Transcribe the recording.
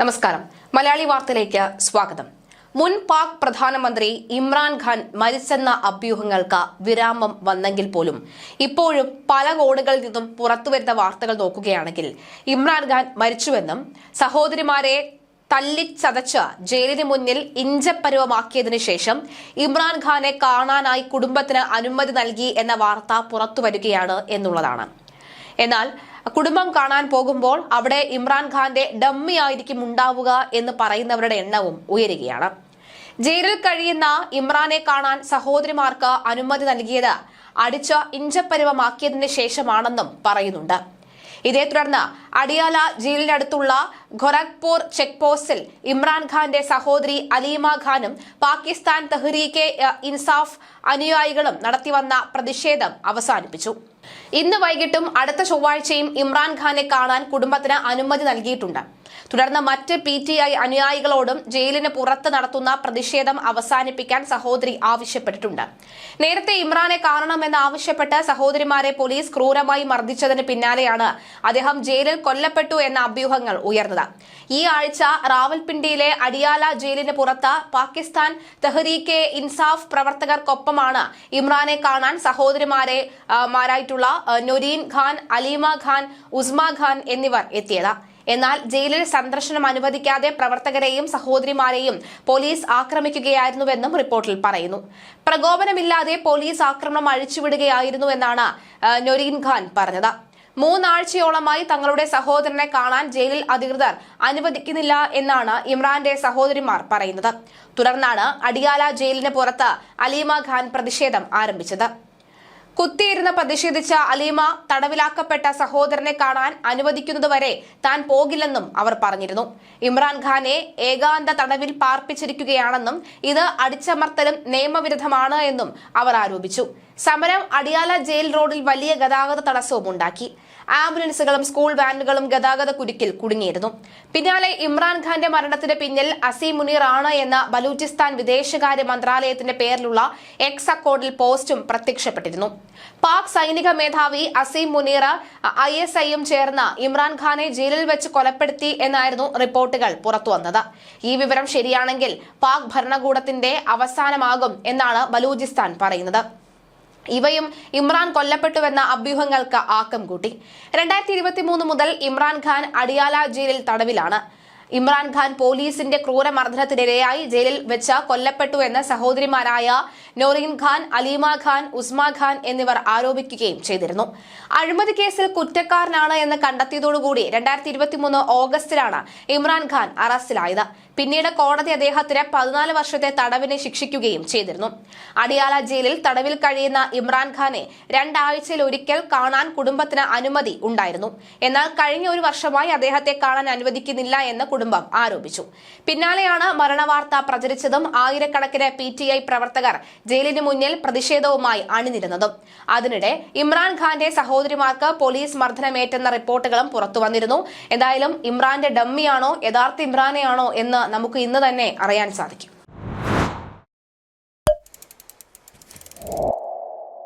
നമസ്കാരം. മലയാളി വാർത്തയിലേക്ക് സ്വാഗതം. മുൻ പാക് പ്രധാനമന്ത്രി ഇമ്രാൻഖാൻ മരിച്ചെന്ന അഭ്യൂഹങ്ങൾക്ക് വിരാമം വന്നെങ്കിൽ പോലും ഇപ്പോഴും പല കോണുകളിൽ നിന്നും പുറത്തുവരുന്ന വാർത്തകൾ നോക്കുകയാണെങ്കിൽ ഇമ്രാൻഖാൻ മരിച്ചുവെന്നും സഹോദരിമാരെ തല്ലിച്ചതച്ച് ജയിലിന് മുന്നിൽ ഇഞ്ചപ്പരുവമാക്കിയതിനു ശേഷം ഇമ്രാൻഖാനെ കാണാനായി കുടുംബത്തിന് അനുമതി നൽകി എന്ന വാർത്ത പുറത്തുവരികയാണ് എന്നുള്ളതാണ്. എന്നാൽ കുടുംബം കാണാൻ പോകുമ്പോൾ അവിടെ ഇമ്രാൻഖാന്റെ ഡമ്മി ആയിരിക്കും ഉണ്ടാവുക എന്ന് പറയുന്നവരുടെ എണ്ണവും ഉയരുകയാണ്. ജയിലിൽ കഴിയുന്ന ഇമ്രാനെ കാണാൻ സഹോദരിമാർക്ക് അനുമതി നൽകിയത് അടിച്ച ഇഞ്ചപ്പരുവമാക്കിയതിനു ശേഷമാണെന്നും പറയുന്നുണ്ട്. ഇതേ തുടർന്ന് അടിയാല ജയിലിനടുത്തുള്ള ഖൊറഗ്പൂർ ചെക്ക് പോസ്റ്റിൽ ഇമ്രാൻഖാന്റെ സഹോദരി അലീമ ഖാനും പാകിസ്ഥാൻ തെഹ്രീക്കെ ഇൻസാഫ് അനുയായികളും നടത്തിവന്ന പ്രതിഷേധം അവസാനിപ്പിച്ചു. ഇന്ന് വൈകിട്ടും അടുത്ത ചൊവ്വാഴ്ചയും ഇമ്രാൻഖാനെ കാണാൻ കുടുംബത്തിന് അനുമതി നൽകിയിട്ടുണ്ട്. തുടർന്ന് മറ്റ് PTI അനുയായികളോടും ജയിലിന് പുറത്ത് നടത്തുന്ന പ്രതിഷേധം അവസാനിപ്പിക്കാൻ സഹോദരി ആവശ്യപ്പെട്ടിട്ടുണ്ട്. നേരത്തെ ഇമ്രാനെ കാണണമെന്ന് ആവശ്യപ്പെട്ട് സഹോദരിമാരെ പോലീസ് ക്രൂരമായി മർദ്ദിച്ചതിന് പിന്നാലെയാണ് അദ്ദേഹം ജയിലിൽ കൊല്ലപ്പെട്ടു എന്ന അഭ്യൂഹങ്ങൾ ഉയർന്നത്. ഈ ആഴ്ച റാവൽപിണ്ടിയിലെ അടിയാല ജയിലിന് പുറത്ത് പാകിസ്ഥാൻ തെഹ്രീക്കെ ഇൻസാഫ് പ്രവർത്തകർക്കൊപ്പമാണ് ഇമ്രാനെ കാണാൻ സഹോദരിമാരായിട്ടുള്ള നൊരീൻ ഖാൻ, അലീമ ഖാൻ, ഉസ്മ ഖാൻ എന്നിവർ എത്തിയത്. എന്നാൽ ജയിലിൽ സന്ദർശനം അനുവദിക്കാതെ പ്രവർത്തകരെയും സഹോദരിമാരെയും പോലീസ് ആക്രമിക്കുകയായിരുന്നുവെന്നും റിപ്പോർട്ടിൽ പറയുന്നു. പ്രകോപനമില്ലാതെ പോലീസ് ആക്രമണം അഴിച്ചുവിടുകയായിരുന്നുവെന്നാണ് നൊരീൻ ഖാൻ പറഞ്ഞത്. 3 ആഴ്ചയോളമായി തങ്ങളുടെ സഹോദരനെ കാണാൻ ജയിലിൽ അധികൃതർ അനുവദിക്കുന്നില്ല എന്നാണ് ഇമ്രാന്റെ സഹോദരിമാർ പറയുന്നത്. തുടർന്നാണ് അടിയാല ജയിലിന് പുറത്ത് അലീമ ഖാൻ പ്രതിഷേധം ആരംഭിച്ചത്. കുത്തിയിരുന്ന് പ്രതിഷേധിച്ച അലീമ തടവിലാക്കപ്പെട്ട സഹോദരനെ കാണാൻ അനുവദിക്കുന്നതുവരെ താൻ പോകില്ലെന്നും അവർ പറഞ്ഞിരുന്നു. ഇമ്രാൻഖാനെ ഏകാന്ത തടവിൽ പാർപ്പിച്ചിരിക്കുകയാണെന്നും ഇത് അടിച്ചമർത്തലും നിയമവിരുദ്ധമാണ് എന്നും അവർ ആരോപിച്ചു. സമരം അടിയാല ജയിൽ റോഡിൽ വലിയ ഗതാഗത തടസ്സവും ഉണ്ടാക്കി. ആംബുലൻസുകളും സ്കൂൾ വാനുകളും ഗതാഗത കുരുക്കിൽ കുടുങ്ങിയിരുന്നു. പിന്നാലെ ഇമ്രാൻഖാന്റെ മരണത്തിന് പിന്നിൽ അസീം മുനീർ ആണ് എന്ന ബലൂചിസ്ഥാൻ വിദേശകാര്യ മന്ത്രാലയത്തിന്റെ പേരിലുള്ള എക്സ് അക്കൗണ്ടിൽ പോസ്റ്റും പ്രത്യക്ഷപ്പെട്ടിരുന്നു. പാക് സൈനിക മേധാവി അസീം മുനീർ ISIയും ചേർന്ന് ഇമ്രാൻഖാനെ ജയിലിൽ വെച്ച് കൊലപ്പെടുത്തി എന്നായിരുന്നു റിപ്പോർട്ടുകൾ പുറത്തുവന്നത്. ഈ വിവരം ശരിയാണെങ്കിൽ പാക് ഭരണകൂടത്തിന്റെ അവസാനമാകും എന്നാണ് ബലൂചിസ്ഥാൻ പറയുന്നത്. ഇവയും ഇമ്രാൻ കൊല്ലപ്പെട്ടുവെന്ന അഭ്യൂഹങ്ങൾക്ക് ആക്കം കൂട്ടി. 2023 മുതൽ ഇമ്രാൻഖാൻ അടിയാല ജയിലിൽ തടവിലാണ്. ഇമ്രാൻഖാൻ പോലീസിന്റെ ക്രൂരമർദ്ദനത്തിനിരയായി ജയിലിൽ വെച്ച് കൊല്ലപ്പെട്ടുവെന്ന് സഹോദരിമാരായ നൊറീൻ ഖാൻ, അലീമ ഖാൻ, ഉസ്മ ഖാൻ എന്നിവർ ആരോപിക്കുകയും ചെയ്തിരുന്നു. അഴിമതി കേസിൽ കുറ്റക്കാരനാണ് എന്ന് കണ്ടെത്തിയതോടുകൂടി 2023 ഓഗസ്റ്റിലാണ് ഇമ്രാൻഖാൻ അറസ്റ്റിലായത്. പിന്നീട് കോടതി അദ്ദേഹത്തിന് 14 വർഷത്തെ തടവിന് ശിക്ഷിക്കുകയും ചെയ്തിരുന്നു. അടിയാല ജയിലിൽ തടവിൽ കഴിയുന്ന ഇമ്രാൻഖാനെ 2 ആഴ്ചയിൽ ഒരിക്കൽ കാണാൻ കുടുംബത്തിന് അനുമതി ഉണ്ടായിരുന്നു. എന്നാൽ കഴിഞ്ഞ 1 വർഷമായി അദ്ദേഹത്തെ കാണാൻ അനുവദിക്കുന്നില്ല എന്ന് കുടുംബം ആരോപിച്ചു. പിന്നാലെയാണ് മരണവാർത്ത പ്രചരിച്ചതും ആയിരക്കണക്കിന് PTI പ്രവർത്തകർ ജയിലിന് മുന്നിൽ പ്രതിഷേധവുമായി അണിനിരുന്നതും. അതിനിടെ ഇമ്രാൻഖാന്റെ സഹോദരിമാർക്ക് പോലീസ് മർദ്ദനമേറ്റെന്ന റിപ്പോർട്ടുകളും പുറത്തുവന്നിരുന്നു. എന്തായാലും ഇമ്രാന്റെ ഡമ്മിയാണോ യഥാർത്ഥ ഇമ്രാനെയാണോ എന്ന് നമുക്ക് ഇന്ന് തന്നെ അറിയാൻ സാധിക്കും.